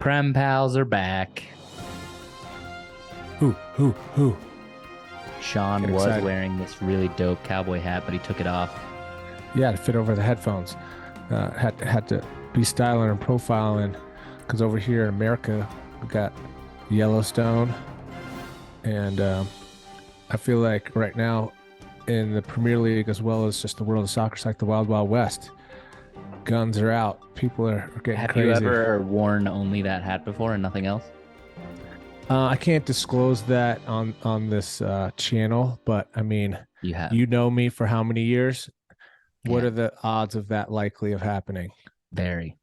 Prem Pals are back. Who? Sean Get was excited. wearing this really dope cowboy hat, but he took it off. Yeah, to fit over the headphones. Had to be styling and profiling because over here in America we got Yellowstone, and I feel like right now in the Premier League as well as just the world of soccer, it's like the Wild Wild West. Guns are out. People are getting Have crazy. you ever worn only that hat before and nothing else? I can't disclose that on this channel, but I mean, You have. you know me for how many years? What Yeah. are the odds of that likely of happening? Very.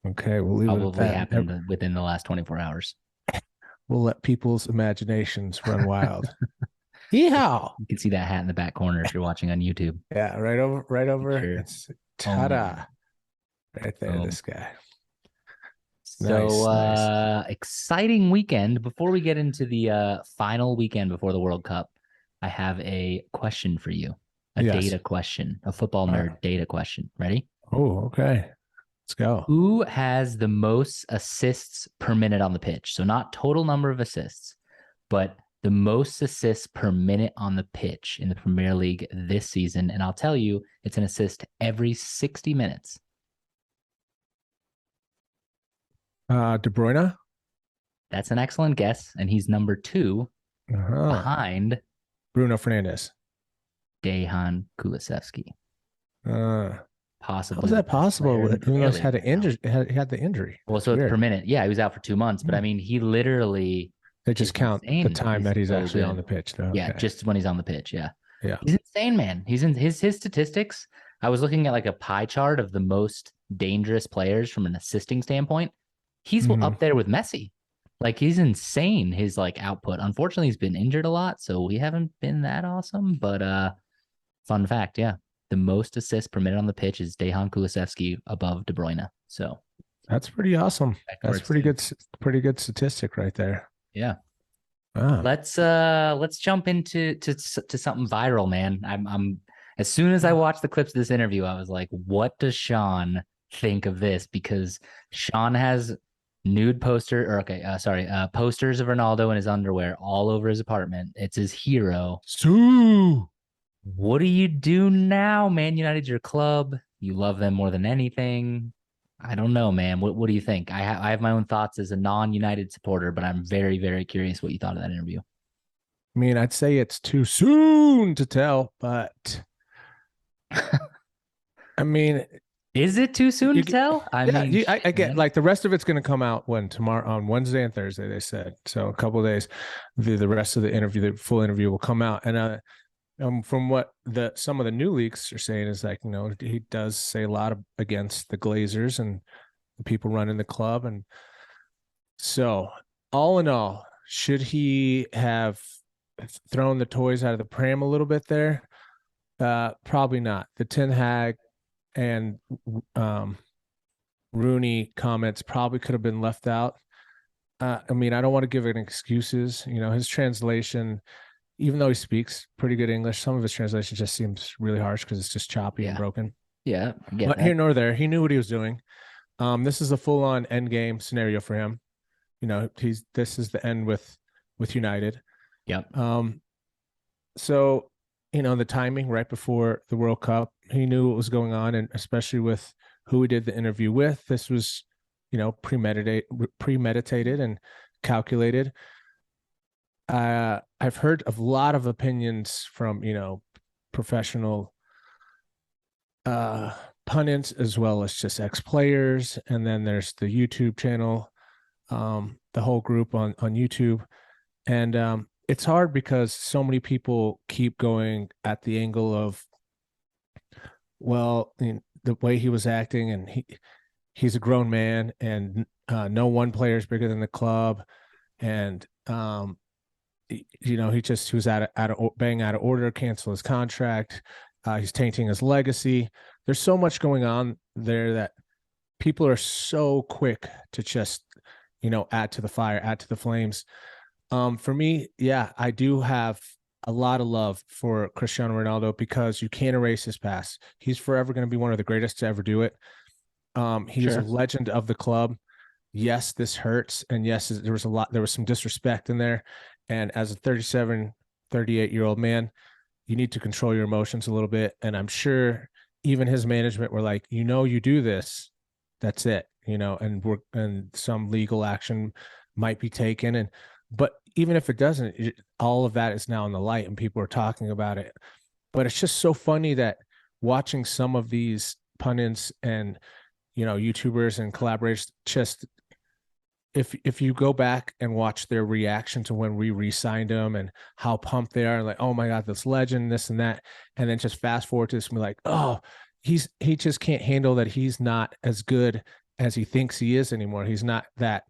Okay, we'll leave it at Probably that. happened within the last 24 hours. We'll let people's imaginations run wild. Yeehaw! You can see that hat in the back corner if you're watching on YouTube. Yeah, right over. Sure. It's Only ta-da. Right there, Boom. this guy. So Nice. exciting weekend. Before we get into the final weekend before the World Cup, I have a question for you. A Yes. data question, a football nerd data question. Ready? Oh, okay. Let's go. Who has the most assists per minute on the pitch? So not total number of assists, but the most assists per minute on the pitch in the Premier League this season. And I'll tell you, it's an assist every 60 minutes. De Bruyne? That's an excellent guess. And he's number 2 behind Bruno Fernandes. Dejan Kulusevski. Possibly. How's that possible? Even though he had an injury, he had the injury. Well, so it's per minute. Yeah, he was out for 2 months, but I mean, he literally. They just count the time that he's so actually good. on the pitch, though. Yeah, Okay. just when he's on the pitch. Yeah. Yeah. He's insane, man. He's in his statistics. I was looking at like a pie chart of the most dangerous players from an assisting standpoint. He's up there with Messi. Like, he's insane, his like output. Unfortunately, he's been injured a lot, so we haven't been that awesome. But fun fact, yeah. The most assists per minute on the pitch is Dejan Kulusevski above De Bruyne. So that's pretty awesome. That's pretty good statistic right there. Yeah. Wow. Let's jump into something viral, man. I'm as soon as I watched the clips of this interview, I was like, what does Sean think of this? Because Sean has posters of Ronaldo in his underwear all over his apartment. It's his hero. Sue. What do you do now, Man United's your club. You love them more than anything. I don't know, man. What do you think? I have my own thoughts as a non-United supporter, but I'm very, very curious what you thought of that interview. I mean, I'd say it's too soon to tell, but I mean, is it too soon to tell? I mean, I get like the rest of it's going to come out tomorrow on Wednesday and Thursday, they said. So a couple of days, the rest of the interview, the full interview will come out. And from what some of the new leaks are saying is like, he does say a lot against the Glazers and the people running the club. And so all in all, should he have thrown the toys out of the pram a little bit there? Probably not. The Ten Hag and Rooney comments probably could have been left out. I mean, I don't want to give it excuses. His translation, even though he speaks pretty good English, some of his translation just seems really harsh because it's just choppy and broken. Yeah, but here nor there, he knew what he was doing. This is a full-on end game scenario for him. This is the end with United. Yep. So, the timing right before the World Cup, he knew what was going on, and especially with who he did the interview with, this was, premeditated and calculated. I've heard of a lot of opinions from, professional pundits as well as just ex-players. And then there's the YouTube channel, the whole group on YouTube. And it's hard because so many people keep going at the angle of, well, the way he was acting, and he's a grown man, and no one player is bigger than the club. And, he was bang out of order, cancel his contract. He's tainting his legacy. There's so much going on there that people are so quick to just, add to the fire, add to the flames. For me, yeah, I do have a lot of love for Cristiano Ronaldo because you can't erase his past. He's forever going to be one of the greatest to ever do it. He's a legend of the club. yes, this hurts. And yes, there was some disrespect in there. And as a 37, 38-year-old man, you need to control your emotions a little bit. And I'm sure even his management were like, you do this, that's it, and some legal action might be taken. But even if it doesn't, all of that is now in the light and people are talking about it. But it's just so funny that watching some of these pundits and, YouTubers and collaborators, just if you go back and watch their reaction to when we re-signed him and how pumped they are, and like, oh my God, this legend, this and that, and then just fast forward to this and be like, oh, he just can't handle that he's not as good as he thinks he is anymore. He's not that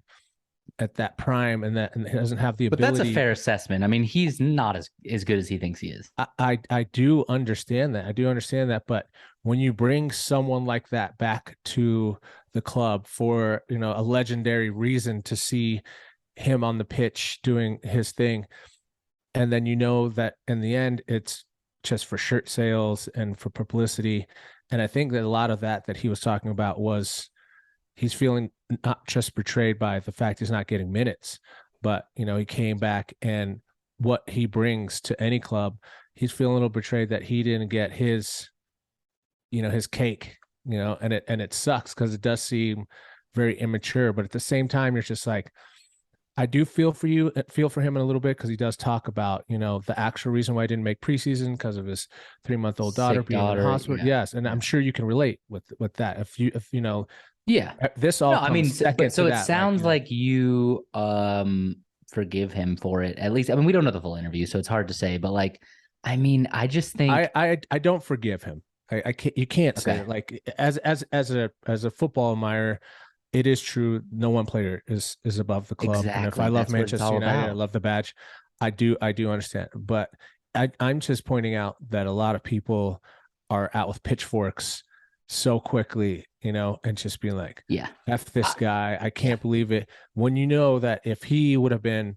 at that prime, and he doesn't have the But that's a ability. fair assessment. I mean, he's not as good as he thinks he is. I do understand that. I do understand that. But when you bring someone like that back to the club for, a legendary reason to see him on the pitch doing his thing, and then that in the end it's just for shirt sales and for publicity. And I think that a lot of that he was talking about was he's feeling not just betrayed by the fact he's not getting minutes, but he came back, and what he brings to any club, he's feeling a little betrayed that he didn't get his cake, and it sucks because it does seem very immature. But at the same time, you're just like, I do feel for him in a little bit, because he does talk about, the actual reason why he didn't make preseason because of his 3-month-old daughter Sick being in the daughter. hospital. Yeah. Yes. And Yeah. I'm sure you can relate with that. If Yeah. this all No, I mean, comes second but so to it that, like, sounds like you forgive him for it. At least, I mean, we don't know the full interview, so it's hard to say. But like, I mean, I just think I don't forgive him. I can't, you can't say okay, it. Like, as a football admirer, it is true. No one player is above the club. And if I exactly. love That's what it's Manchester all United, I about. love the badge. I do understand. But I'm just pointing out that a lot of people are out with pitchforks so quickly, and just being like, Yeah. F this Uh, guy. I yeah. can't believe it. When you know that if he would have been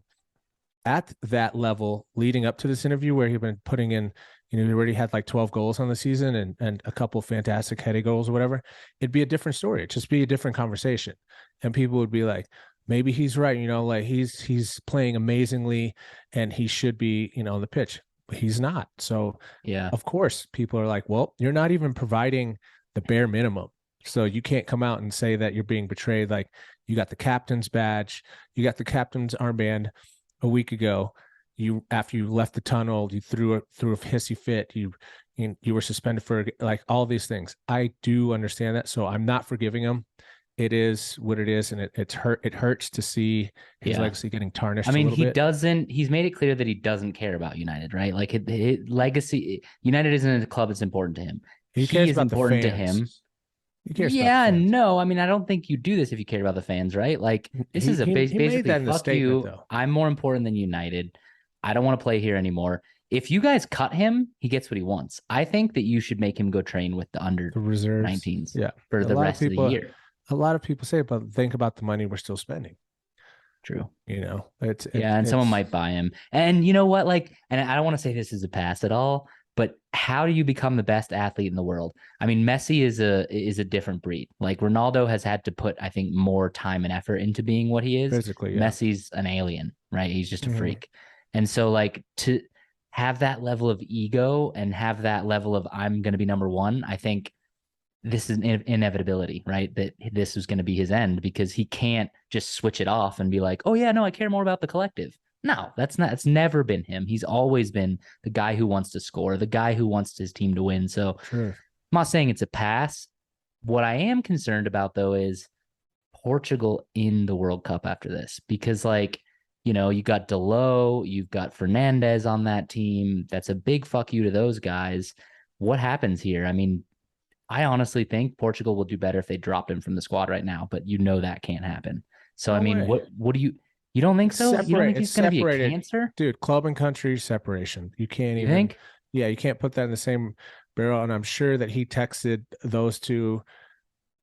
at that level leading up to this interview, where he'd been putting in, he already had like 12 goals on the season, and a couple fantastic headed goals or whatever, it'd be a different story. It'd just be a different conversation. And people would be like, maybe he's right, like he's playing amazingly and he should be, on the pitch. But he's not. So Yeah. of course people are like, well, you're not even providing the bare minimum. So you can't come out and say that you're being betrayed. Like, you got the captain's badge, you got the captain's armband a week ago. After you left the tunnel, you threw a hissy fit. You were suspended for, like, all these things. I do understand that, so I'm not forgiving him. It is what it is, and it hurts to see his Yeah. legacy getting I tarnished a mean, little bit. he's made it clear that he doesn't care about United, right? Like his legacy, United isn't a club that's important to him. He He cares is about the important to him. fans. He cares about the Yeah, fans. no. I mean, I don't think you do this if you care about the fans, right? Like, this He is a he he made basically that in the fuck statement, you. though. I'm more important than United. I don't want to play here anymore. If you guys cut him, he gets what he wants. I think that you should make him go train with the under The reserves, 19s yeah. for A the lot of rest of the people, year. a lot of people say, but think about the money we're still spending. True. It's Yeah, and someone might buy him. And you know what? Like, and I don't want to say this is a pass at all, but how do you become the best athlete in the world? I mean, Messi is a different breed. Like Ronaldo has had to put, I think, more time and effort into being what he is. physically, yeah. Messi's an alien, right? He's just a Mhm. freak. And so like to have that level of ego and have that level of I'm going to be number one, I think this is an inevitability, right? That this was going to be his end because he can't just switch it off and be like, oh, yeah, no, I care more about the collective. No, it's never been him. He's always been the guy who wants to score, the guy who wants his team to win. So I'm Sure. not saying it's a pass. What I am concerned about, though, is Portugal in the World Cup after this, because, like, you got Delo, you've got Fernandez on that team. That's a big fuck you to those guys. What happens here? I mean, I honestly think Portugal will do better if they dropped him from the squad right now, but that can't happen. So I No mean, way. what do you don't think so? You don't think It's he's going to be a separated, cancer? dude. Club and country separation. You can't You even. think? Yeah, you can't put that in the same barrel. And I'm sure that he texted those two,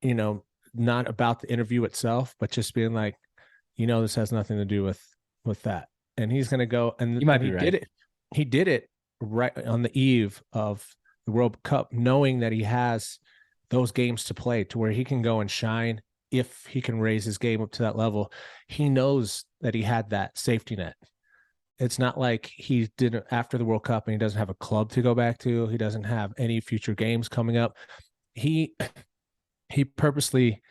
you know, not about the interview itself, but just being like, this has nothing to do with that. And he's gonna go, You and might he be did right. it. He did it right on the eve of the World Cup, knowing that he has those games to play, to where he can go and shine if he can raise his game up to that level, he knows that he had that safety net. It's not like he didn't after the World Cup and he doesn't have a club to go back to. He doesn't have any future games coming up. He he purposely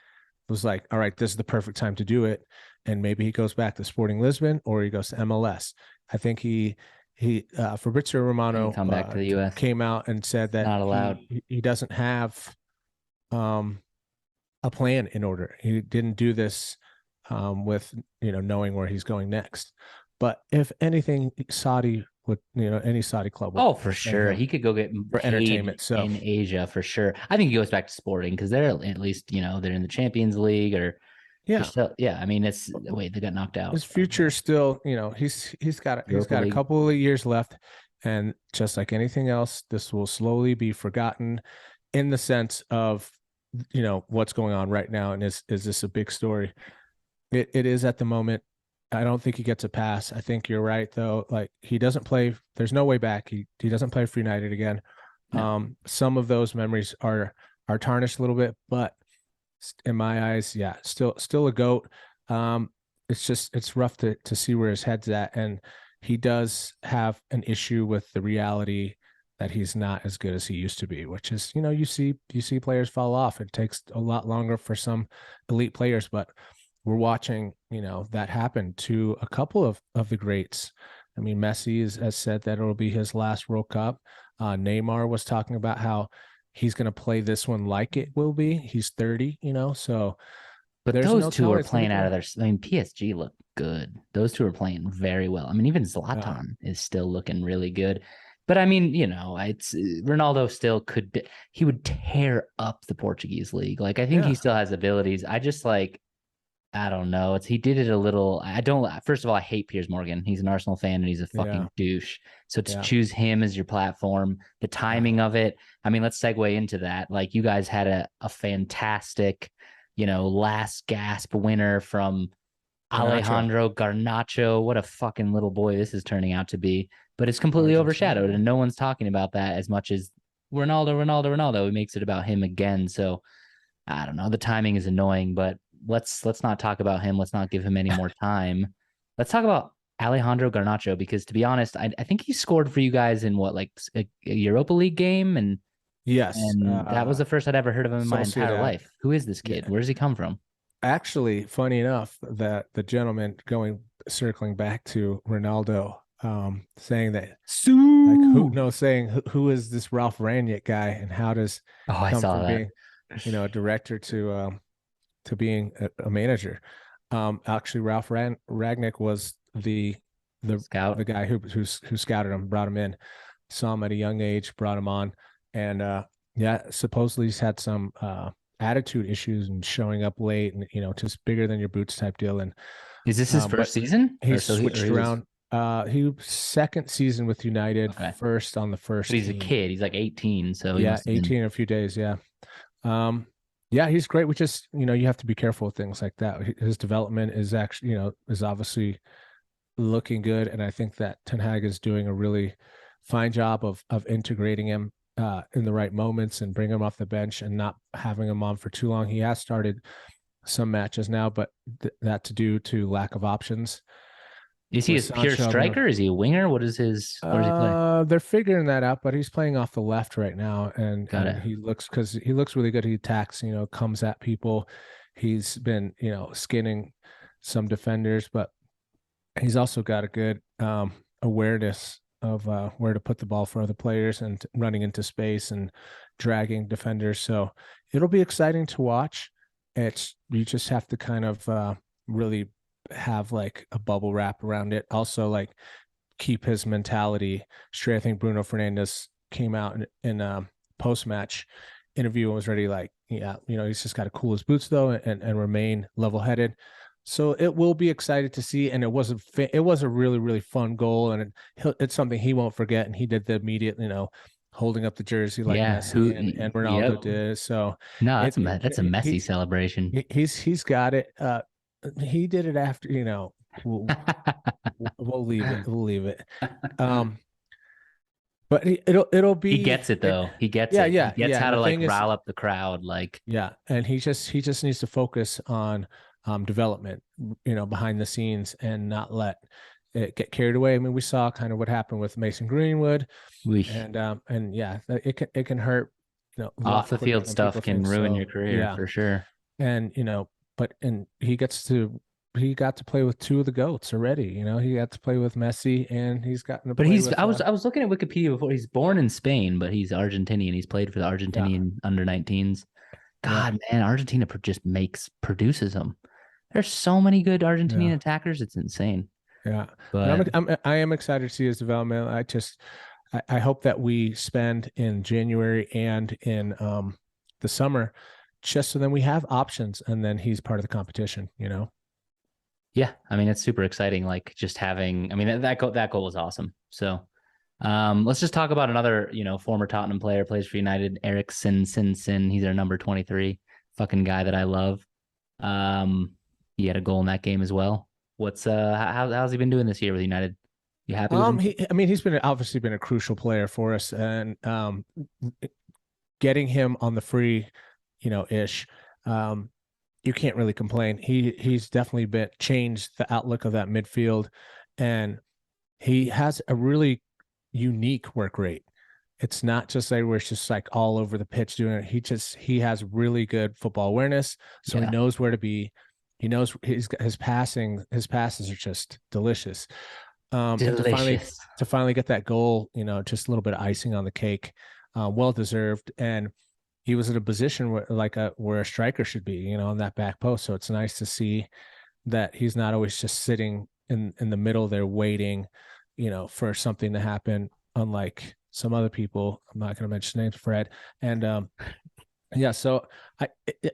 was like, all right, this is the perfect time to do it. And maybe he goes back to Sporting Lisbon or he goes to MLS. I think Fabrizio And Romano come back to the US. came out and said that Not allowed. he doesn't have a plan in order. He didn't do this with knowing where he's going next. But if anything, Saudi would any Saudi club would Oh, for sure. He could go get for paid entertainment. So in Asia for sure. I think he goes back to Sporting because they're at least, they're in the Champions League or yeah, still, yeah. I mean, they got knocked out. his future is still, he's got Europa a League. couple of years left, and just like anything else, this will slowly be forgotten in the sense of what's going on right now, and is this a big story? It is at the moment. I don't think he gets a pass. I think you're right though. Like he doesn't play. There's no way back. He doesn't play for United again. No. Some of those memories are tarnished a little bit, but in my eyes, yeah, still a goat. It's rough to see where his head's at, and he does have an issue with the reality that he's not as good as he used to be, which is you see players fall off. It takes a lot longer for some elite players, but we're watching that happen to a couple of the greats. I mean, Messi has said that it'll be his last World Cup. Neymar was talking about how he's going to play this one like it will be. He's 30, so But there's those no two are telling. playing out of their. I mean, PSG look good. Those two are playing very well. I mean, even Zlatan is still looking really good. But I mean, it's Ronaldo still could. He would tear up the Portuguese league. Like I think he still has abilities. I just I don't know. He did it a little. I don't. First of all, I hate Piers Morgan. He's an Arsenal fan and he's a fucking douche. So to choose him as your platform, the timing of it. I mean, let's segue into that. Like you guys had a fantastic, last gasp winner from Alejandro Garnacho. What a fucking little boy this is turning out to be. But it's completely overshadowed, and no one's talking about that as much as Ronaldo. He makes it about him again. So I don't know. The timing is annoying, but let's not talk about him. Let's not give him any more time. Let's talk about Alejandro Garnacho because to be honest, I think he scored for you guys in what a Europa League game, and Yes, that was the first I'd ever heard of him in my entire Sociedad. life. Who is this kid? Yeah. Where does he come from? Actually, funny enough, that the gentleman circling back to Ronaldo, saying that saying who is this Ralph Rangnick guy and how does I saw from that. being a director to being a manager. Actually, Ralph Ragnick was the Scout. the guy who scouted him, brought him in, saw him at a young age, brought him on, and supposedly he's had some attitude issues and showing up late, and just bigger than your boots type deal. And is this his first season? He switched around. He second season with United, first on the first. But he's a kid. He's like 18, so 18 in a few days. Yeah. Yeah, he's great. We just, you have to be careful with things like that. His development is actually, is obviously looking good. And I think that Ten Hag is doing a really fine job of integrating him in the right moments and bring him off the bench and not having him on for too long. He has started some matches now, but that's due to lack of options. Is he a pure striker? Is he a winger? What is he play? They're figuring that out, but he's playing off the left right now, and he looks really good. He attacks, comes at people. He's been, skinning some defenders, but he's also got a good awareness of where to put the ball for other players and running into space and dragging defenders. So it'll be exciting to watch. You just have to kind of really have like a bubble wrap around it. Also, like keep his mentality straight. I think Bruno Fernandes came out in a post-match interview and was ready, he's just got to cool his boots though and remain level-headed. So it will be excited to see, and it was a really, really fun goal, and it's something he won't forget. And he did the immediate, holding up the jersey like Messi and Ronaldo did. So no, that's a Messi celebration. He's got it. He did it after, we'll leave it. We'll leave it. but it'll He be gets it it, though. He gets yeah, it. He yeah, gets yeah. how And to the like thing is, rile up the crowd. Like, yeah, and he just needs to focus on development, behind the scenes, and not let it get carried away. I mean, we saw kind of what happened with Mason Greenwood, we and yeah, it can hurt, a off lot the quicker field than stuff people can think. ruin your So career yeah, for sure. and he got to play with two of the goats already. He got to play with Messi, and he's gotten to But play he's with I was looking at Wikipedia before. He's born in Spain, but he's Argentinian. He's played for the yeah, Argentinian under 19s. yeah, God, man, Argentina just produces them. There's so many good yeah. Argentinian attackers. It's insane. Yeah, and But I am excited to see his development. I hope that we spend in January and in the summer, just so then we have options, and then he's part of the competition. yeah, I mean, it's super exciting. Like just having, I mean, that goal was awesome. So let's just talk about another, former Tottenham player, plays for United, Ericsson Sin. He's our number 23, fucking guy that I love. Um, he had a goal in that game as well. How's he been doing this year with United? You happy with him? I mean, he's been obviously been a crucial player for us, and getting him on the free, ish. Um, you can't really complain. He's definitely been changed the outlook of that midfield, and he has a really unique work rate. It's not just like where it's just like all over the pitch doing it. He has really good football awareness, so he Yeah, knows where to be. He knows his passes are just delicious. And delicious. to finally get that goal, just a little bit of icing on the cake, well deserved. And he was in a position where a striker should be, on that back post. So it's nice to see that he's not always just sitting in the middle there waiting, for something to happen. Unlike some other people, I'm not going to mention names, Fred. And yeah, so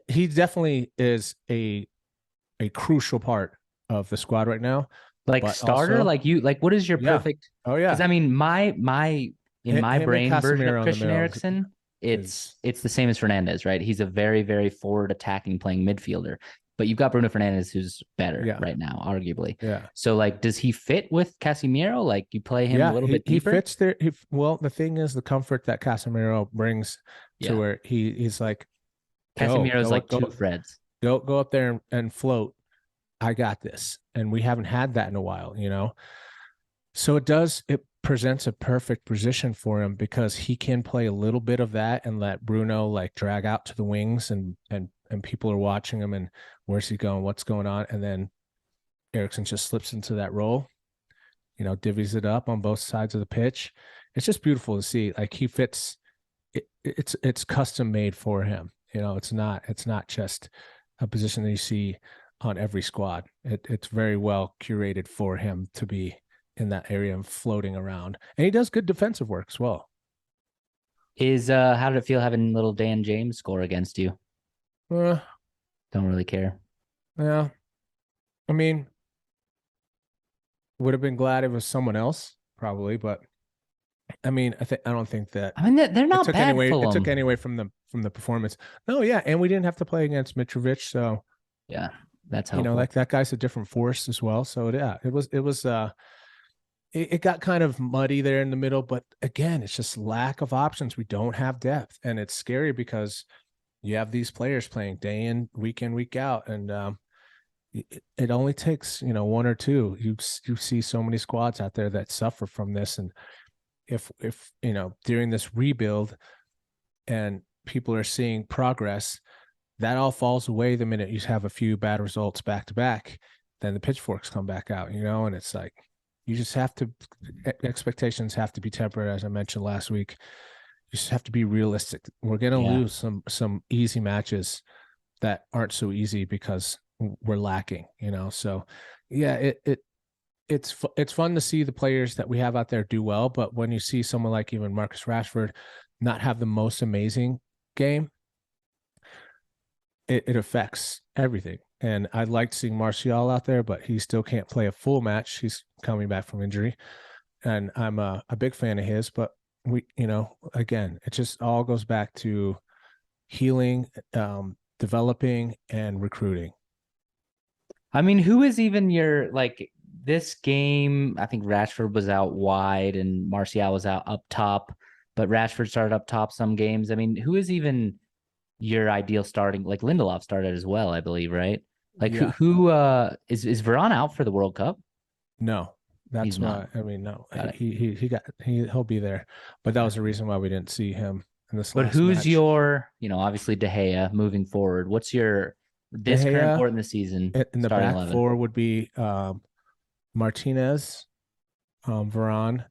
he definitely is a crucial part of the squad right now. Like But starter, also, like what is your yeah, perfect? oh Because yeah, I mean, my in my him and brain version of Casemiro in the Christian middle Eriksen, it's is it's the same as Fernandez, right? He's a very, very forward attacking playing midfielder. But you've got Bruno Fernandez who's better yeah, right now, arguably. yeah. So like, does he fit with Casemiro? Like you play him a Yeah, little bit he deeper? fits there. Well, the thing is the comfort that Casemiro brings to Yeah. where he's like, go, Casemiro's go, like two go, Freds. go up there and float. I got this. And we haven't had that in a while. So it presents a perfect position for him because he can play a little bit of that and let Bruno like drag out to the wings and people are watching him and where's he going? What's going on? And then Ericsson just slips into that role, divvies it up on both sides of the pitch. It's just beautiful to see. Like he fits. It's custom made for him. It's not just a position that you see on every squad. It's very well curated for him to be in that area and floating around. And he does good defensive work as well. How did it feel having little Dan James score against you? Uh, Don't really care. yeah, I mean, would have been glad it was someone else probably, but I mean, I don't think that I mean, they're it not took bad, anyway. It took Fulham. anyway from the performance. No, yeah, and we didn't have to play against Mitrovic, so Yeah, that's helpful. like that guy's a different force as well. So yeah, it got kind of muddy there in the middle, but again, it's just lack of options. We don't have depth, and it's scary because you have these players playing day in, week out, and it only takes one or two. You see so many squads out there that suffer from this, and if during this rebuild and people are seeing progress, that all falls away the minute you have a few bad results back to back. Then the pitchforks come back out, and it's like you just have to expectations have to be tempered, as I mentioned last week. You just have to be realistic. We're gonna Yeah. lose some easy matches that aren't so easy because we're lacking, So yeah, it's fun to see the players that we have out there do well, but when you see someone like even Marcus Rashford not have the most amazing game, it affects everything. And I liked seeing Martial out there, but he still can't play a full match. He's coming back from injury, and I'm a big fan of his. But again, it just all goes back to healing, developing, and recruiting. I mean, who is even your like this game, I think Rashford was out wide and Martial was out up top, but Rashford started up top some games. I mean, who is even your ideal starting? Like Lindelof started as well, I believe, right? Like Yeah. who is Varane out for the World Cup? No, He's that's not. why. I mean, no, Got it. he'll be there, but that Okay. was the reason why we didn't see him in this But last who's match. your, obviously De Gea moving forward? What's your De this current Gea point in the season in the starting back 11? four would be Martinez, Varane,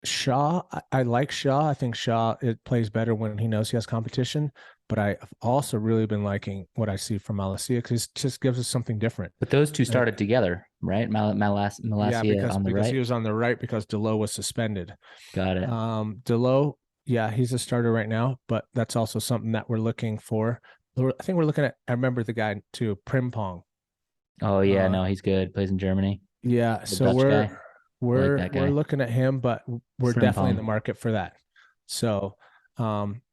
Shaw. I like Shaw. I think Shaw it plays better when he knows he has competition. But I've also really been liking what I see from Malacia because it just gives us something different. But those two And started together, right? yeah, Malasia on the because right. he was on the right because Delo was suspended. Got it. Delo, yeah, he's a starter right now, but that's also something that we're looking for. I think we're looking at. I remember the guy too, Prim Pong. Oh yeah, Uh, no, he's good. Plays in Germany. yeah, The so Dutch we're guy. I like we're that we're guy. looking at him, but we're definitely in the Frimpong. market for that. So,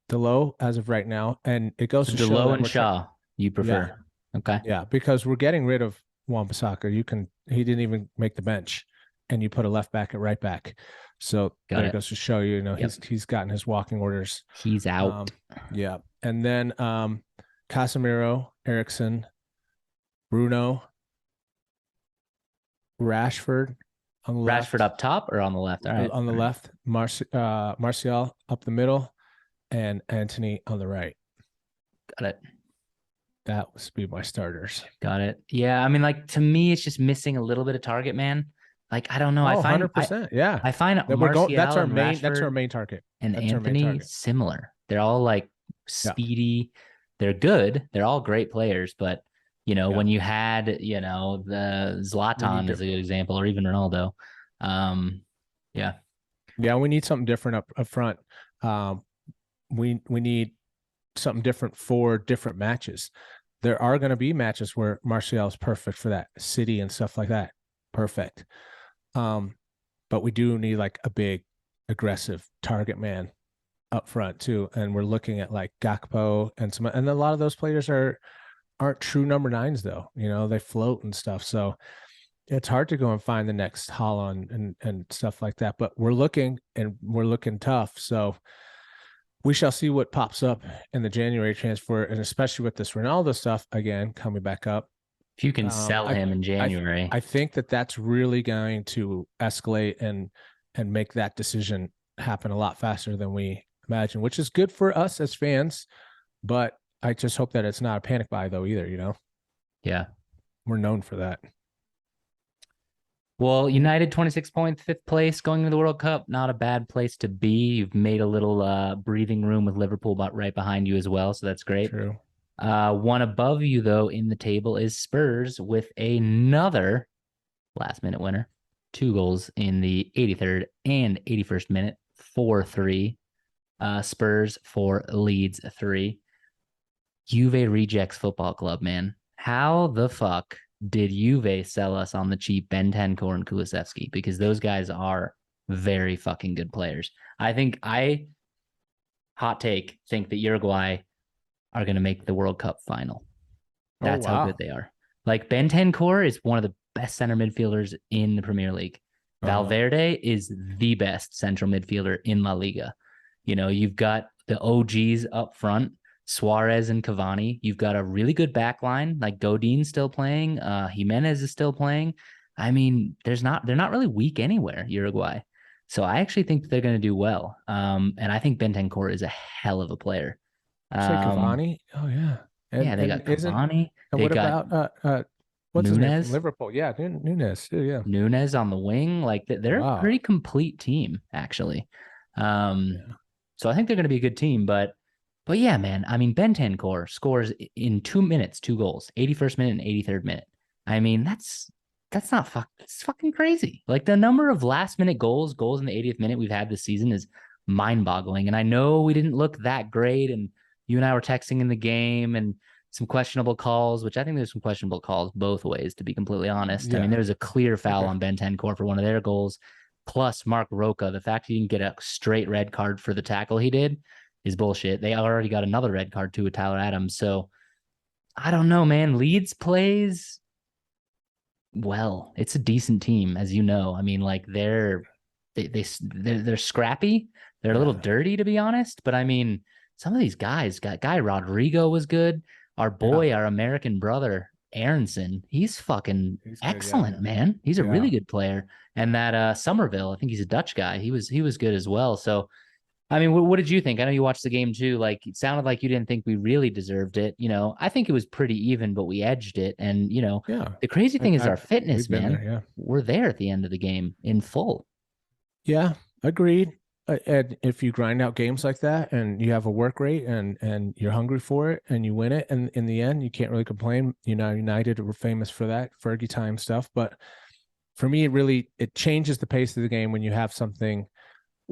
Delo as of right now, and it goes So to show DeLoe that and we're trying. Shaw, you Yeah, prefer? Okay, yeah, because we're getting rid of Wan-Bissaka. He didn't even make the bench, and you put a left back at right back. So got there it it. goes to show you, Yep, he's gotten his walking orders. he's out. Yeah, and then Casemiro, Ericsson, Bruno, Rashford on the Rashford left, up top or on the left? All right, all right. Martial up the middle, and Anthony on the right. Got it. That would be my starters. Got it. Yeah, I mean, like to me, it's just missing a little bit of target man. Like I don't know. Oh, I find I 100%. Yeah. I find That we're going Martial and that's our Rashford main target. and That's our main Anthony target. similar. They're all like Yeah. speedy. They're good. They're all great players, but Yeah. when you had, the We need Zlatan is a different. good example, or even Ronaldo. Um, yeah, Yeah, we need something different up front. Um, we need something different for different matches. There are going to be matches where Martial is perfect for that, City and stuff like that. Perfect. Um, but we do need like a big, aggressive target man up front too. And we're looking at like Gakpo and a lot of those players aren't true number nines though. They float and stuff. So it's hard to go and find the next Holland and stuff like that. But we're looking tough. So we shall see what pops up in the January transfer, and especially with this Ronaldo stuff again coming back up. if you can Um, sell I him in I January, I think that's really going to escalate and make that decision happen a lot faster than we imagine, which is good for us as fans. But I just hope that it's not a panic buy though either. yeah. We're known for that. Well, United 26 points, fifth place, going to the World Cup. Not a bad place to be. You've made a little breathing room with Liverpool right behind you as well, so that's great. True. One above you, though, in the table is Spurs with another last minute winner. 2 goals in the 83rd and 81st minute, 4-3. Spurs for Leeds 3. Juve rejects football club, man. How the fuck did Juve sell us on the cheap Bentancur and Kulusevski? Because those guys are very fucking good players. Hot take, think that Uruguay are going to make the World Cup final. Oh That's how good wow. they are. Like Bentancur is one of the best center midfielders in the Premier League. Uh-huh. Valverde is the best central midfielder in La Liga. You've got the OGs up front, Suarez and Cavani. You've got a really good back line, like Godin's still playing. Jimenez is still playing. I mean, they're not really weak anywhere, Uruguay. So I actually think they're going to do well. And I think Bentancur is a hell of a player. You say Um, Cavani? Oh yeah. And yeah, they and got isn't Cavani. and They what got about what's his name from Nunez. Liverpool? Yeah, Nunes too. Yeah. Nunez on the wing. Like they're a Wow. pretty complete team, actually. Um, Yeah. so I think they're going to be a good team. But yeah, man. I mean, Bentancur scores in 2 minutes, 2 goals, 81st minute and 83rd minute. I mean, that's not It's fucking crazy. Like the number of last minute goals in the 80th minute we've had this season is mind boggling. And I know we didn't look that great, and you and I were texting in the game and some questionable calls, which I think there's some questionable calls both ways, to be completely honest. I mean, Yeah. there was a clear foul Okay. on Bentancur for one of their goals. Plus, Mark Roca, the fact he didn't get a straight red card for the tackle he did is bullshit. They already got another red card too with Tyler Adams. So I don't know, man. Leeds plays well. It's a decent team, as you know. I mean, like they're scrappy. They're a little Yeah. dirty, to be honest. But I mean, some of these guys got guy Rodrigo was good. Our Yeah. boy, our American brother, Aronson, he's fucking He's good. Yeah. excellent, man. He's a Yeah. really good player. And that Somerville, I think he's a Dutch guy. He was good as well. So I mean, what did you think? I know you watched the game too. Like, it sounded like you didn't think we really deserved it. I think it was pretty even, but we edged it. And, Yeah. the crazy thing is our We've fitness, been man. there. Yeah. We're there at the end of the game in full. Yeah. Agreed. And if you grind out games like that and you have a work rate and you're hungry for it and you win it, and in the end, you can't really complain. United were famous for that Fergie time stuff. But for me, it changes the pace of the game when you have something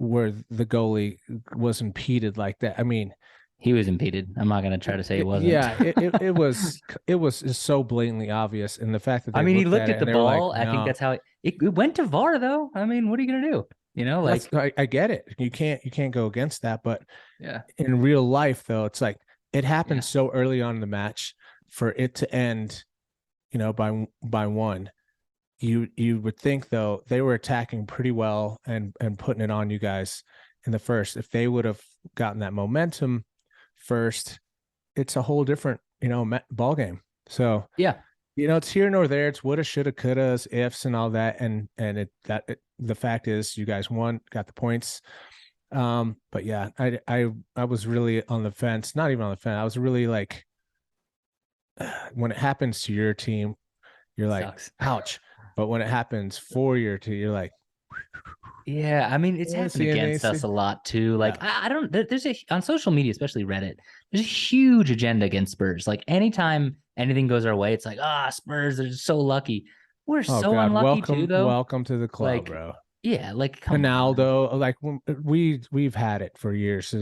where the goalie was impeded like that. I mean, He was impeded. I'm not going to try to say he wasn't. yeah, it was just so blatantly obvious, and the fact that I they mean, he looked looked at at it the and they were like, ball. I think no, that's how it went to VAR, though. I mean, what are you going to do? that's Like, I get it. You can't go against that, but yeah, in real life, though, it's like it happened yeah, so early on in the match for it to end, by one. You would think though they were attacking pretty well and putting it on you guys in the first. If they would have gotten that momentum first, it's a whole different ball game. So yeah, it's here nor there. It's woulda, shoulda, couldas, ifs, and all that. The fact is, you guys won, got the points. But yeah, I was really on the fence. Not even on the fence. I was really like, when it happens to your team, you're like, sucks. ouch. But when it happens for your team, you're like, Yeah, I mean, it's happened against see. us a lot too. Like, Yeah. I don't. There's on social media, especially Reddit. There's a huge agenda against Spurs. Like, anytime anything goes our way, it's like, Spurs, they're just so lucky. We're Oh so God, unlucky too, though. welcome to the club, Like, bro. yeah, like, come on. Ronaldo, like we've had it for years.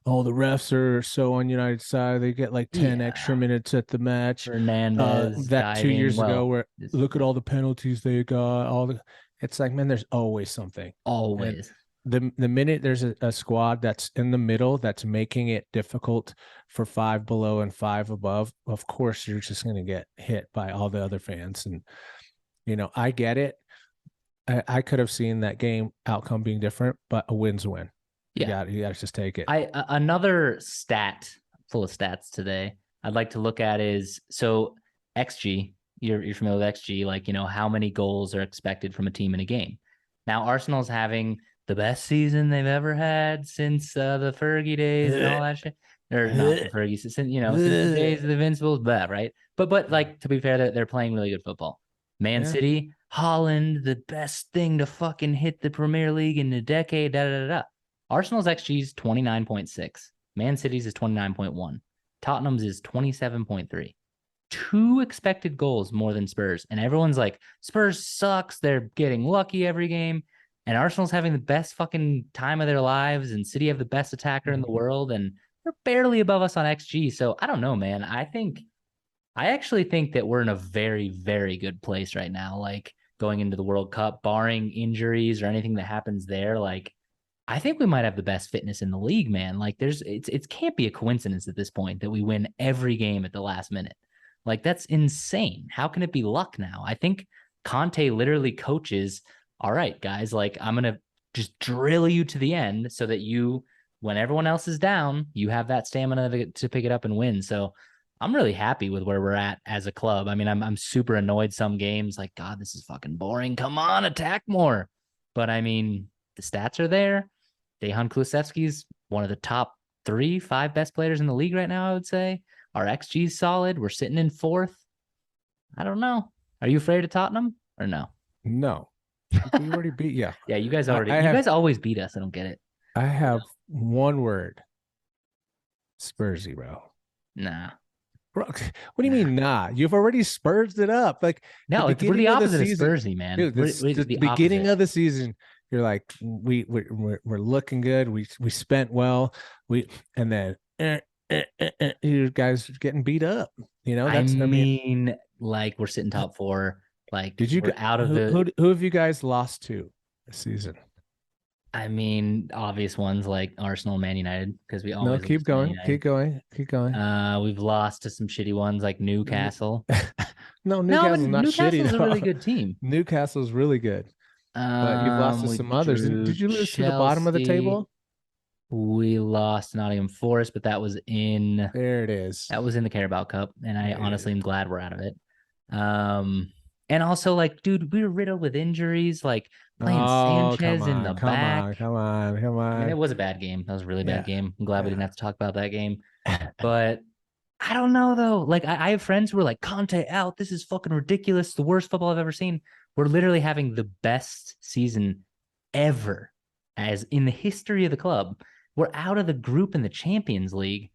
The refs are so on United side. They get like 10 extra Yeah, minutes at the match. Fernandez That two diving. years ago, Well, where just look at all the penalties they got. It's like, man, there's always something. And always. the minute there's a squad that's in the middle that's making it difficult for five below and five above, of course you're just going to get hit by all the other fans. And I get it. I could have seen that game outcome being different, but a win's a win. Yeah. You got to just take it. Another stat full of stats today I'd like to look at is so XG. You're familiar with XG, like how many goals are expected from a team in a game. Now Arsenal's having the best season they've ever had since the Fergie days and all that shit. Or not the Fergie, since since the days of the Invincibles, but right. But like, to be fair, they're playing really good football. Man Yeah. City, Holland, the best thing to fucking hit the Premier League in a decade. Da da da da. Arsenal's XG is 29.6. Man City's is 29.1. Tottenham's is 27.3. Two expected goals more than Spurs. And everyone's like, Spurs sucks. They're getting lucky every game. And Arsenal's having the best fucking time of their lives. And City have the best attacker in the world. And they're barely above us on XG. So I don't know, man. I actually think that we're in a very, very good place right now. Like, going into the World Cup, barring injuries or anything that happens there, like, I think we might have the best fitness in the league, man. Like, it can't be a coincidence at this point that we win every game at the last minute. Like, that's insane. How can it be luck now? I think Conte literally coaches, all right, guys, like, I'm going to just drill you to the end so that when everyone else is down, you have that stamina to pick it up and win. So I'm really happy with where we're at as a club. I mean, I'm super annoyed some games, like, God, this is fucking boring. Come on, attack more. But I mean, the stats are there. Dejan Kulusevski's one of the top 5 best players in the league right now, I would say. Our XG is solid. We're sitting in 4th. I don't know. Are you afraid of Tottenham or no? No, we already beat. Yeah, Yeah, you guys always beat us. I don't get it. I have one word: Spursy, bro. Nah. Bro, what do you mean, nah? You've already spurred it up. Like No, we're the opposite of Spursy, man. dude. We're The the beginning opposite. of the season, you're like, we're looking good. We spent well. And then you guys getting beat up. I I mean, mean, like, we're sitting top 4. Like, did you we're out of who have you guys lost to this season? I mean, obvious ones like Arsenal, Man United, because we No, always keep lose to Man going, United. keep going, keep going. We've lost to some shitty ones like Newcastle. No, No, but Newcastle's not Newcastle's shitty a really though. good team. Newcastle's really good, but you've lost to We some others. drew Did you lose to the bottom of the Chelsea. table? We lost Nottingham Forest, but There it is. that was in the Carabao Cup, and I There it is. honestly am glad we're out of it. Um, and also like, dude, we were riddled with injuries, like playing Oh, come Sanchez in on, the come back. on, come on, come I mean, it on. was a bad game. That was a really bad Yeah, game. I'm glad we didn't yeah. have to talk about that game. But I don't know though. Like I have friends who are like, Conte out. This is fucking ridiculous. The worst football I've ever seen. We're literally having the best season ever, as in the history of the club. We're out of the group in the Champions League.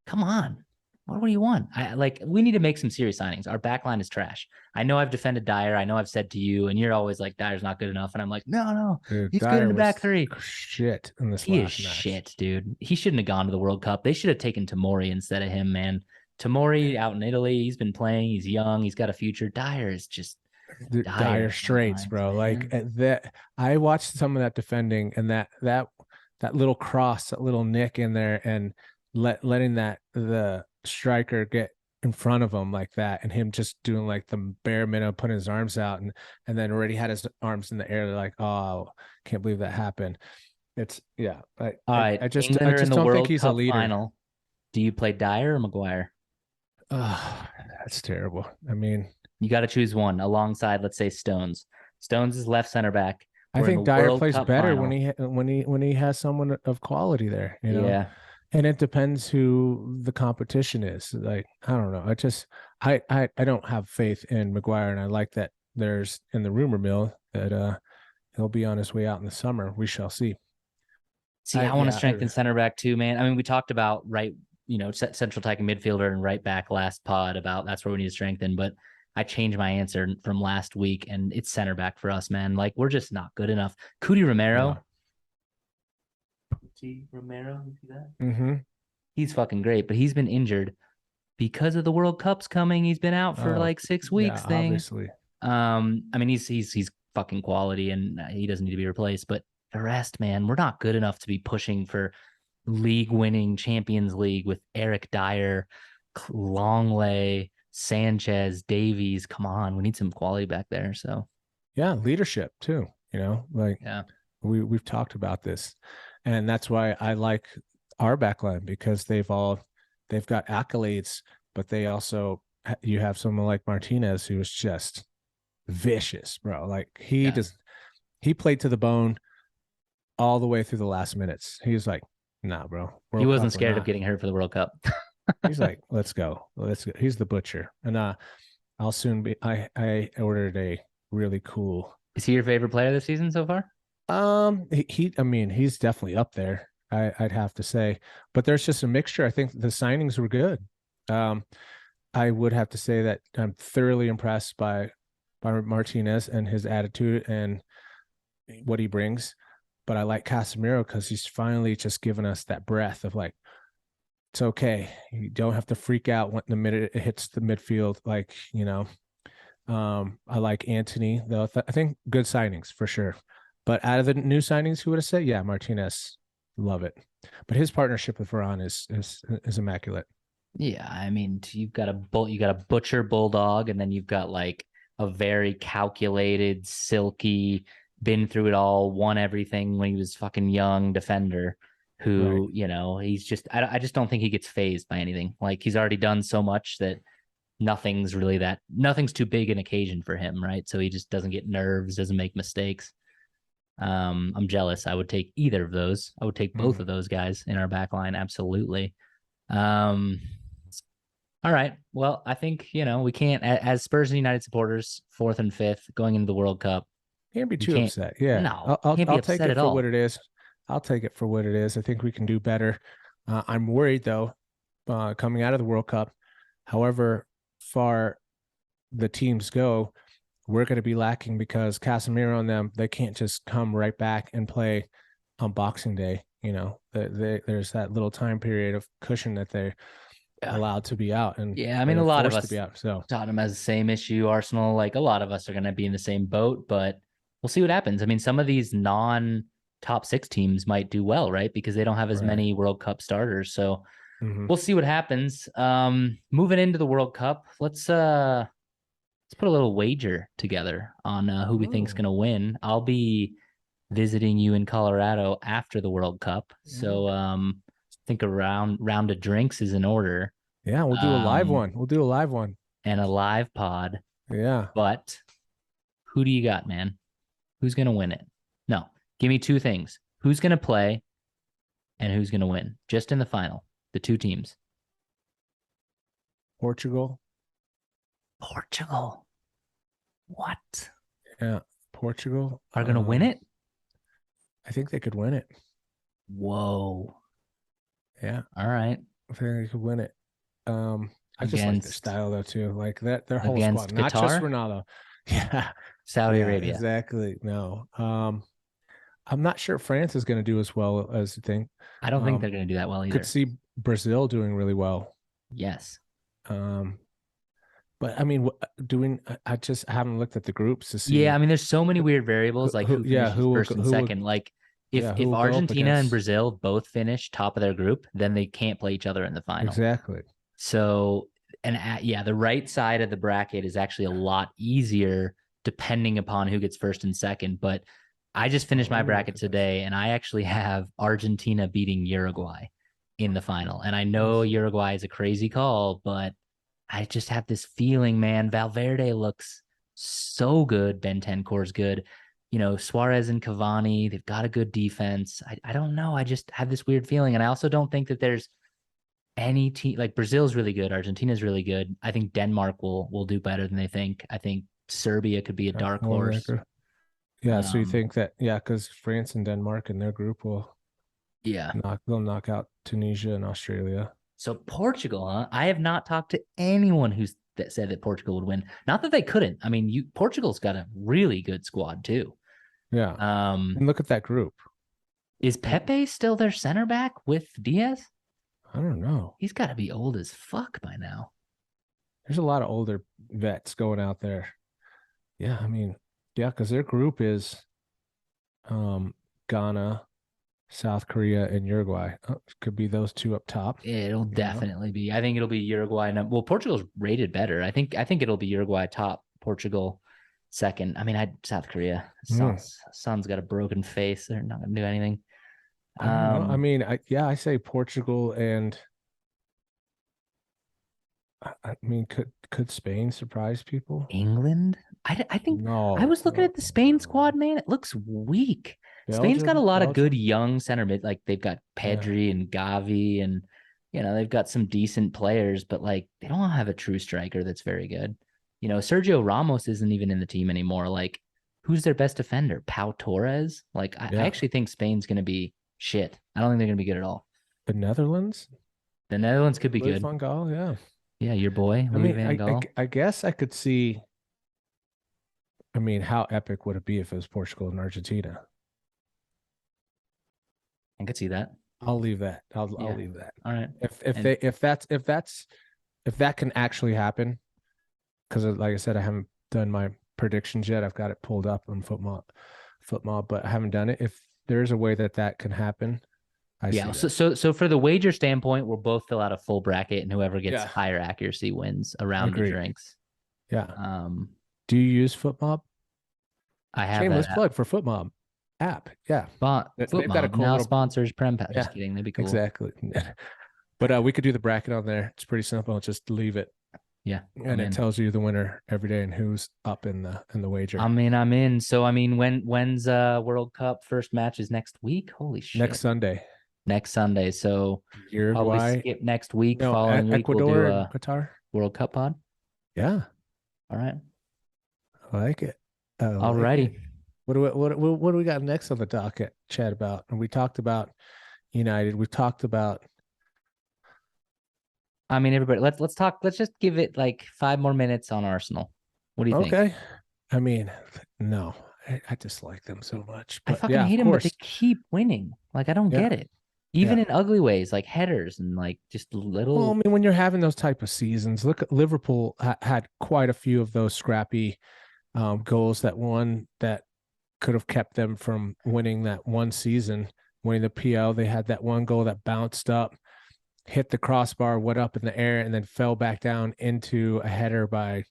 Come on. What do you want? I like we need to make some serious signings. Our back line is trash. I know I've defended Dyer. I know I've said to you, and you're always like, Dyer's not good enough. And I'm like, no, no, Dude, he's good in Dyer the back was three. shit in this He is last match. shit, dude. He shouldn't have gone to the World Cup. They should have taken Tamori instead of him, man. Tamori out in Italy, he's been playing. He's young. He's got a future. Dyer is just Dire dire straits, sometimes, bro. Like man. that, I watched some of that defending, and that little cross, that little nick in there, and letting that the striker get in front of him like that, and him just doing like the bare minimum, putting his arms out, and then already had his arms in the air. They're like, oh, can't believe that happened. It's yeah. All right, I England are in just the don't think World he's a Cup leader. final. Do you play Dyer or Maguire? That's terrible. I mean, You got to choose one alongside, let's say, Stones. Stones is left center back. I We're in the think Dyer World plays Cup better when final. he has someone of quality there, you know. Yeah. And it depends who the competition is. Like, I don't know. I don't have faith in Maguire, and I like that there's in the rumor mill that he'll be on his way out in the summer. We shall see. See, I want to Yeah, strengthen center back too, man. I mean, we talked about right, central attacking midfielder and right back last pod about that's where we need to strengthen, but I changed my answer from last week and it's center back for us, man. Like we're just not good enough. Cootie no. Romero. See Romero, you see that? Mm-hmm. He's fucking great, but he's been injured because of the World Cup's coming. He's been out for Oh, like 6 weeks yeah, thing. obviously. I mean, he's fucking quality and he doesn't need to be replaced, but the rest, man, we're not good enough to be pushing for league winning Champions League with Eric Dyer, Longley, Sanchez, Davies. Come on, we need some quality back there. So Yeah, leadership too. You know, like yeah, we've talked about this, and that's why I like our backline because they've got accolades, but they also you have someone like Martinez who is just vicious, bro. Like yeah. he played to the bone all the way through the last minutes. He was like, nah, bro, He World wasn't Cup or scared of not. getting hurt for the World Cup. He's like, let's go, let's go. He's the butcher, and I'll soon be. I ordered a really cool. Is he your favorite player this season so far? I mean, he's definitely up there. I'd have to say, but there's just a mixture. I think the signings were good. Um, I would have to say that I'm thoroughly impressed by Martinez and his attitude and what he brings. But I like Casemiro because he's finally just given us that breath of like, it's okay. You don't have to freak out when the minute it hits the midfield. Like, you know, I like Anthony though. I think good signings for sure. But out of the new signings, who would have said? Yeah, Martinez, love it. But his partnership with Varane is immaculate. Yeah, I mean, you got a butcher bulldog, and then you've got like a very calculated, silky, been through it all, won everything when he was fucking young defender. Right. Who I just don't think he gets phased by anything. Like he's already done so much that nothing's too big an occasion for him, right? So he just doesn't get nerves, doesn't make mistakes. I'm jealous. I would take either of those. I would take both Mm. of those guys in our back line, absolutely. Um, all right. Well, I think, we can't, as Spurs and United supporters, fourth and fifth going into the World Cup, Can't be we too can't, upset. Yeah, no, can't be I'll take upset it at for what all. it is. I'll take it for what it is. I think we can do better. I'm worried though, coming out of the World Cup. However far the teams go, we're going to be lacking because Casemiro and them, they can't just come right back and play on Boxing Day. You know, there's that little time period of cushion that they're Yeah. allowed to be out and Yeah. I or mean, a they're lot of forced to us, be out. So Tottenham has the same issue. Arsenal, like a lot of us are going to be in the same boat, but we'll see what happens. I mean, some of these non top six teams might do well, right? Because they don't have as right. many World Cup starters. So Mm-hmm. we'll see what happens. Moving into the World Cup, let's let's put a little wager together on who we think's Oh, gonna win. I'll be visiting you in Colorado after the World Cup, so I think a round of drinks is in order, yeah, we'll do a live um, one. We'll do a live one. and a live pod. Yeah. But who do you got, man? Who's gonna win it? No, give me two things: who's gonna play and who's gonna win, just in the final. The two teams. Portugal. Portugal. What? Yeah. Portugal. Are gonna win it? I think they could win it. Whoa. Yeah. All right. I think they could win it. I just like their Against style though too. Like that their whole squad, against not just Qatar, Ronaldo. Yeah. Saudi Yeah, Arabia. exactly. No. I'm not sure France is going to do as well as you think. I don't think Um, they're gonna do that well could either. see Brazil doing really well. Yes. Um, but I mean, doing I just haven't looked at the groups to Yeah, I see mean, there's so many weird variables, like who yeah, finishes first and who will, second. Like if yeah, who if will go up Argentina and against Brazil both finish top of their group, then they can't play each other in the final. exactly. So, and yeah, the right side of the bracket is actually a lot easier depending upon who gets first and second. But I just Oh, finished let my me look bracket at this. today, and I actually have Argentina beating Uruguay in the final. And I know Nice. Uruguay is a crazy call, but I just have this feeling, man. Valverde looks so good. Bentencourt's good. You know, Suarez and Cavani, they've got a good defense. I don't know. I just have this weird feeling. And I also don't think that there's any team like Brazil's really good. Argentina's really good. I think Denmark will do better than they think. I think Serbia could be a Yeah, dark well, horse. yeah, so you Um, think that yeah, because France and Denmark in their group will yeah. they'll knock out Tunisia and Australia. So Portugal, huh? I have not talked to anyone who's that said that Portugal would win. Not that they couldn't. I mean, Portugal's got a really good squad too. Yeah. Um, And look at that group. is Pepe still their center back with Diaz? I don't know. He's got to be old as fuck by now. There's a lot of older vets going out there. Yeah, I mean, yeah, because their group is um Ghana, South Korea, and Uruguay. Could be those two up top. It'll You know? definitely be. I think it'll be Uruguay. Well, Portugal's rated better. I think it'll be Uruguay top, Portugal second. I mean, South Korea. Mm, Son's got a broken face. They're not gonna do anything. I don't know. I Um, mean, I say Portugal and I mean, could Spain surprise people? England. I think I No, was looking no, at the no, Spain no. squad, man. It looks weak. Spain's got a Belgium, lot of good Belgium. young center mid. Like they've got Yeah, Pedri and Gavi, and they've got some decent players, but like they don't have a true striker that's very good. Sergio Ramos isn't even in the team anymore. Like, who's their best defender? Pau Torres. Like, I yeah. actually think Spain's going to be shit. I don't think they're going to be good at all. The Netherlands, The Netherlands could be Louis good. van Gaal. Yeah. Yeah, your boy I Louis mean, Van Gaal. I guess I could see. I mean, how epic would it be if it was Portugal and Argentina? I could see that. I'll leave that. I'll Yeah. leave that. All right. If And they if that can actually happen, because like I said, I haven't done my predictions yet. I've got it pulled up on football, but I haven't done it. If there's a way that that can happen, I see yeah, so that. so for the wager standpoint, we'll both fill out a full bracket, and whoever gets Yeah, higher accuracy wins around the agreed. drinks. Yeah. Um, Do you use FootMob? I have that Shameless app. plug for FootMob app. Yeah, Foot they've got a Mob cool now little. sponsors Prem Pals. Yeah, Just kidding. That'd be cool. exactly. But we could do the bracket on there. It's pretty simple. Just leave it, Yeah, and it tells you the winner every day and who's up in the wager. I'm in. So I mean, when's World Cup first match is next week? Holy Next shit. Sunday, Next Sunday. So probably Uruguay, skip next week. no, Following week we'll do Ecuador and a Qatar. World Cup pod. Yeah, All right. I like it. I All like it. righty. What do we got next on the docket? Chat about, and we talked about United. We talked about. I mean, everybody, let's talk. Let's just give it like 5 more minutes on Arsenal. What do you think? Okay, I mean, no, I dislike them so much, I but fucking yeah, of hate them, but they course, keep winning. Like I don't yeah, get it. Even yeah. in ugly ways, like headers and like just Well, I little. mean, when you're having those type of seasons, look at Liverpool had quite a few of those scrappy goals that could have kept them from winning that one season, winning the PL. They had that one goal that bounced up, hit the crossbar, went up in the air, and then fell back down into a header by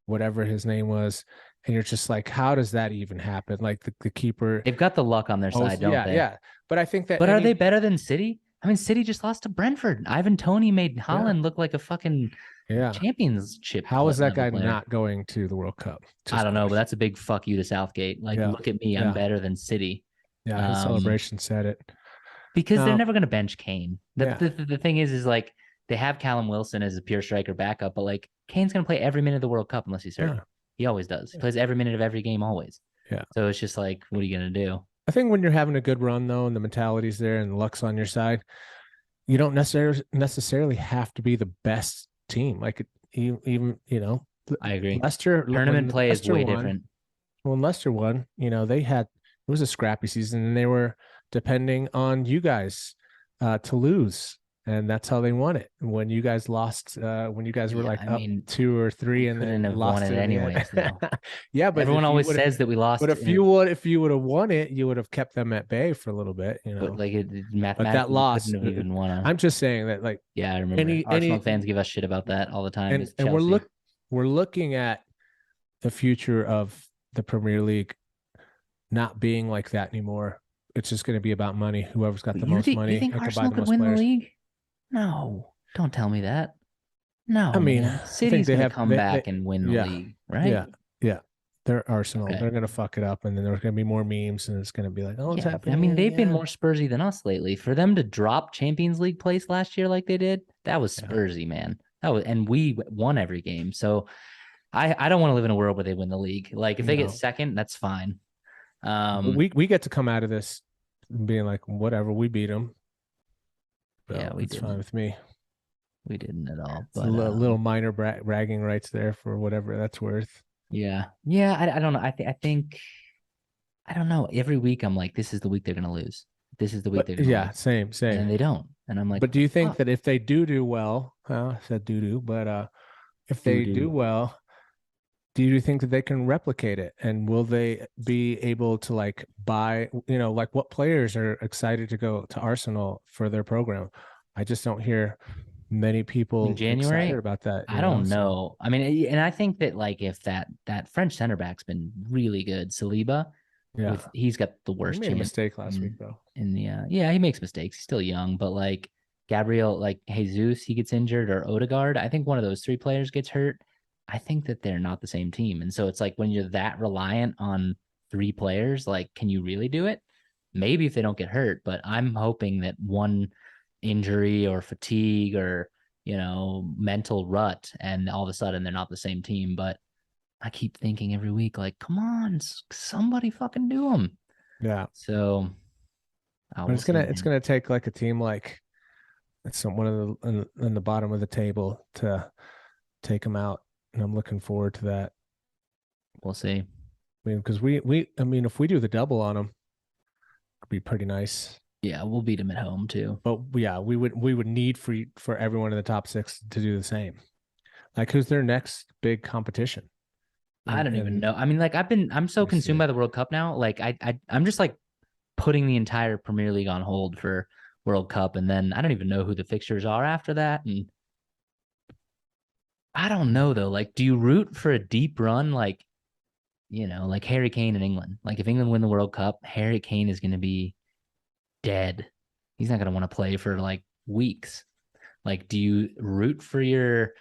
whatever his name was, and you're just like, how does that even happen? Like the keeper. They've got the luck on their side, don't Yeah, they? yeah. But I think that But are any they better than City? I mean, City just lost to Brentford. Ivan Toney made yeah, Holland look like a fucking yeah. championship How is that level guy player. not going to the World Cup? I Just don't know, but question. that's a big fuck you to Southgate. Like, Yeah, look at me, I'm yeah, better than City. yeah. His Um, celebration said it. because they're Um, never going to bench Kane. yeah, The thing is like they have Callum Wilson as a pure striker backup, but like Kane's going to play every minute of the World Cup unless he's hurt. yeah, He always does. He yeah, plays every minute of every game always. yeah. So it's just like, what are you going to do? I think when you're having a good run though, and the mentality's there and the luck's on your side, you don't necessarily have to be the best team. Like even I agree. Leicester Tournament when play is Leicester way won, different. when Leicester won, they had it was a scrappy season and they were depending on you guys to lose. And that's how they won it. When you guys lost, when you guys were Yeah, like I up mean, two or we three and couldn't then have won lost it it in the anyways, end. though. Yeah, but Everyone if you always would says that we but lost, if you would have won it, you would have kept them at bay for a little bit, but like But that mathematically we couldn't loss, have even won a. I'm just saying that like Yeah, I remember. Arsenal any fans give us shit about that all the time. As and Chelsea. we're looking at the future of the Premier League not being like that anymore. It's just going to be about money. Whoever's got the most You money think and can buy Arsenal the could most win the players. league? No, don't tell me that. I No, mean, man. I think City's they gonna have come back and win the yeah, league, right? yeah, yeah. They're Arsenal. Okay. They're gonna fuck it up, and then there's gonna be more memes, and it's gonna be like, oh, it's Yeah, I mean happening they've been again. more Spursy than us lately. For them to drop Champions League place last year like they did, that was Yeah, Spursy, man. That was, and we won every game. So I don't want to live in a world where they win the league. Like if they get no, second, that's fine. we get to come out of this being like, whatever, we beat them, Yeah, so we it's fine didn't. with me. We didn't at all. It's a But little minor bragging rights there for whatever that's worth. yeah. Yeah, I don't know. I think I don't know. Every week I'm like, this is the week they're gonna lose. This is the week But they're gonna yeah, lose. And same. then they don't. And I'm like, But what do the you think fuck? that if they do well, I said do, but if Doo they do doo. well, do you think that they can replicate it? And will they be able to like buy, like what players are excited to go to Arsenal for their program? I just don't hear many In people excited January, about that, I don't so know. I mean, and I think that like if that French center back's been really good, Saliba, yeah. with he's got the He worst made a chance mistake last week though. in the yeah, he makes mistakes. He's still young, but like Gabriel, like Jesus, he gets injured, or Odegaard. I think one of those three players gets hurt. I think that they're not the same team. And so it's like when you're that reliant on three players, like, can you really do it? Maybe if they don't get hurt, but I'm hoping that one injury or fatigue or mental rut, and all of a sudden they're not the same team. But I keep thinking every week, like, come on, somebody fucking do them. Yeah. So But we'll see, it's man. gonna take like a team like one of the in the bottom of the table to take them out. And I'm looking forward to that. We'll see. I mean, because I mean, if we do the double on them, it'd be pretty nice. Yeah, we'll beat them at home too. But yeah, we would need for everyone in the top six to do the same. Like, who's their next big competition? I don't even And know. I mean, like I'm let so me consumed see. by the World Cup now. Like I'm just like putting the entire Premier League on hold for World Cup, and then I don't even know who the fixtures are after that. And I don't know though. Like, do you root for a deep run? Like, like Harry Kane in England. Like, if England win the World Cup, Harry Kane is going to be dead. He's not going to want to play for like weeks. Like, do you root for your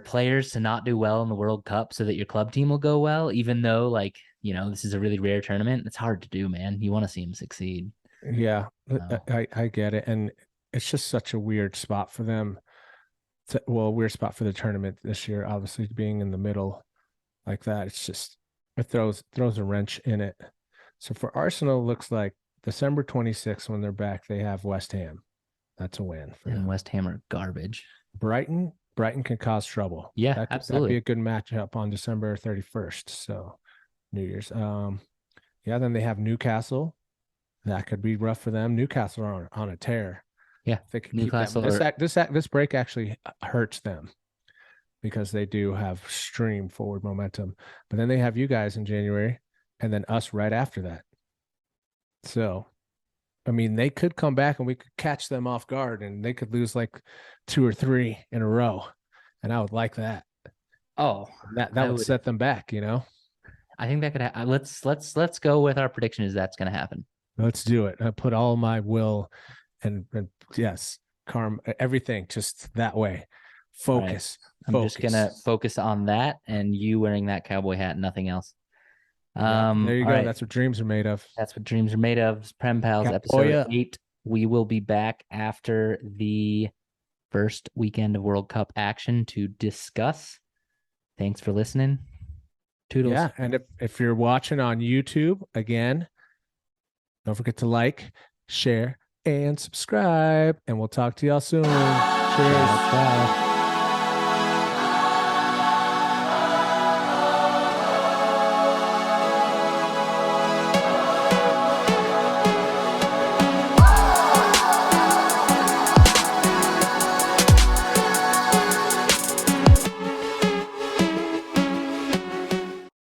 players to not do well in the World Cup so that your club team will go well, even though like, this is a really rare tournament? It's hard to do, man. You want to see them succeed. Yeah, Oh. I get it, and it's just such a weird spot for them. Weird spot for the tournament this year. Obviously, being in the middle like that, it's just it throws a wrench in it. So for Arsenal, looks like December 26th when they're back, they have West Ham. That's a win for And them. West Ham are garbage. Brighton can cause trouble. Yeah, That'd be absolutely. a good matchup on December 31st. So New Year's. Yeah, then they have Newcastle. That could be rough for them. Newcastle are on a tear. Yeah. If they could keep that. Newcastle are This break actually hurts them because they do have stream forward momentum. But then they have you guys in January, and then us right after that. So, I mean, they could come back and we could catch them off guard, and they could lose like two or three in a row, and I would like that. Oh, That I would would. set them back, you know. I think that could. Let's go with our prediction. Is that's going to happen? Let's do it. I put all my will and yes, karma, everything just that way. All right. Focus, I'm just gonna focus. focus on that and you wearing that cowboy hat, nothing else. Yep, there you All go. right. That's what dreams are made of. That's what dreams are made of. Prem Pals, episode Cowboy. 8. We will be back after the first weekend of World Cup action to discuss. Thanks for listening. Toodles. Yeah, and if you're watching on YouTube again, don't forget to like, share, and subscribe. And we'll talk to y'all soon. Cheers. Ciao, ciao.